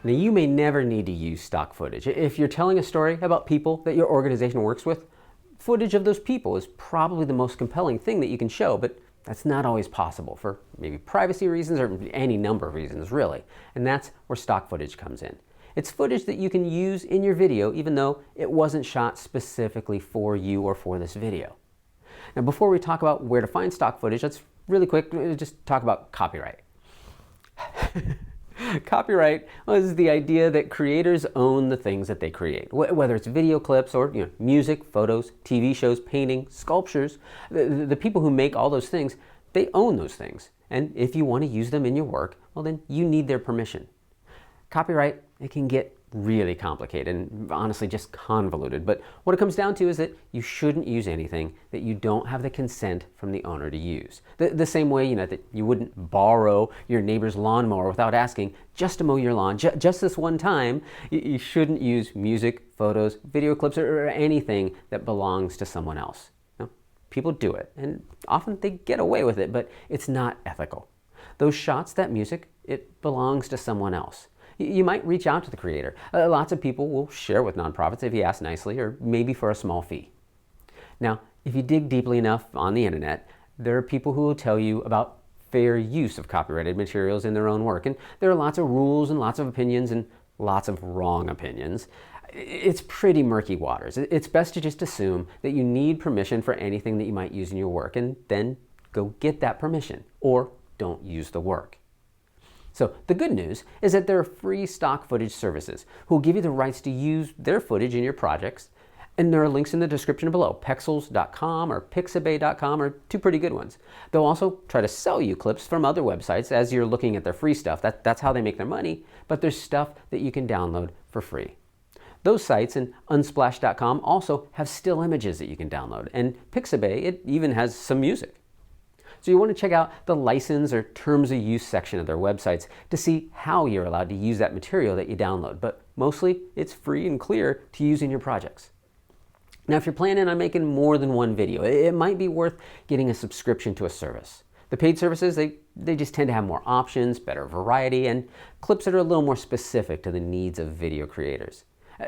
Now, you may never need to use stock footage. If you're telling a story about people that your organization works with, footage of those people is probably the most compelling thing that you can show, but that's not always possible for maybe privacy reasons or any number of reasons, really. And that's where stock footage comes in. It's footage that you can use in your video even though it wasn't shot specifically for you or for this video. Now, before we talk about where to find stock footage, let's really quick just talk about copyright. Copyright is the idea that creators own the things that they create, whether it's video clips or music, photos, TV shows, painting, sculptures. The people who make all those things, they own those things. And if you want to use them in your work, well, then you need their permission. Copyright, it can get really complicated and honestly just convoluted, but what it comes down to is that you shouldn't use anything that you don't have the consent from the owner to use. The same way that you wouldn't borrow your neighbor's lawnmower without asking just to mow your lawn just this one time. You shouldn't use music, photos, video clips, or anything that belongs to someone else. Now, people do it and often they get away with it, but it's not ethical. Those shots, that music, it belongs to someone else. You might reach out to the creator. Lots of people will share with nonprofits if you ask nicely or maybe for a small fee. Now, if you dig deeply enough on the internet, there are people who will tell you about fair use of copyrighted materials in their own work. And there are lots of rules and lots of opinions and lots of wrong opinions. It's pretty murky waters. It's best to just assume that you need permission for anything that you might use in your work and then go get that permission or don't use the work. So the good news is that there are free stock footage services who will give you the rights to use their footage in your projects. And there are links in the description below. Pexels.com or Pixabay.com are two pretty good ones. They'll also try to sell you clips from other websites as you're looking at their free stuff. That's how they make their money, but there's stuff that you can download for free. Those sites and Unsplash.com also have still images that you can download. And Pixabay, it even has some music. So you want to check out the license or terms of use section of their websites to see how you're allowed to use that material that you download. But mostly it's free and clear to use in your projects. Now, if you're planning on making more than one video, it might be worth getting a subscription to a service. The paid services, they just tend to have more options, better variety, and clips that are a little more specific to the needs of video creators.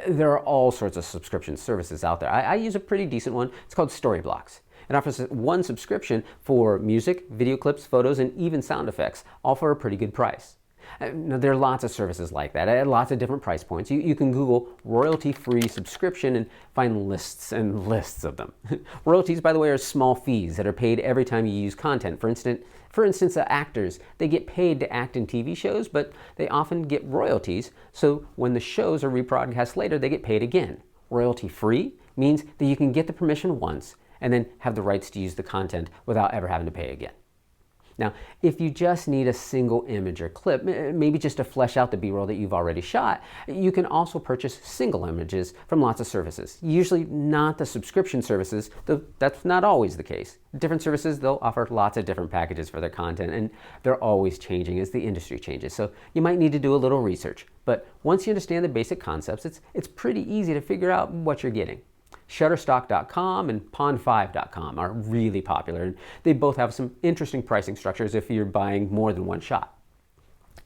There are all sorts of subscription services out there. I use a pretty decent one. It's called Storyblocks. It offers one subscription for music, video clips, photos, and even sound effects, all for a pretty good price. Now, there are lots of services like that at lots of different price points. You can Google royalty-free subscription and find lists and lists of them. Royalties, by the way, are small fees that are paid every time you use content. For instance, actors, they get paid to act in TV shows, but they often get royalties. So when the shows are rebroadcast later, they get paid again. Royalty-free means that you can get the permission once and then have the rights to use the content without ever having to pay again. Now, if you just need a single image or clip, maybe just to flesh out the B-roll that you've already shot, you can also purchase single images from lots of services. Usually not the subscription services, though that's not always the case. Different services, they'll offer lots of different packages for their content, and they're always changing as the industry changes. So you might need to do a little research. But once you understand the basic concepts, it's pretty easy to figure out what you're getting. Shutterstock.com and Pond5.com are really popular, and they both have some interesting pricing structures if you're buying more than one shot.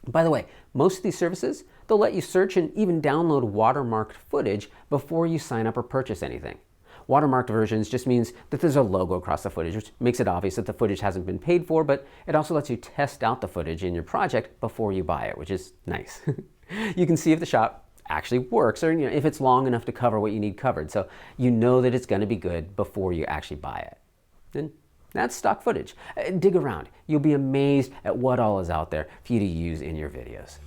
By the way, most of these services, they'll let you search and even download watermarked footage before you sign up or purchase anything. Watermarked versions just means that there's a logo across the footage, which makes it obvious that the footage hasn't been paid for, but it also lets you test out the footage in your project before you buy it, which is nice. You can see if the shot actually works, or if it's long enough to cover what you need covered, so you know that it's going to be good before you actually buy it. And that's stock footage. Dig around. You'll be amazed at what all is out there for you to use in your videos.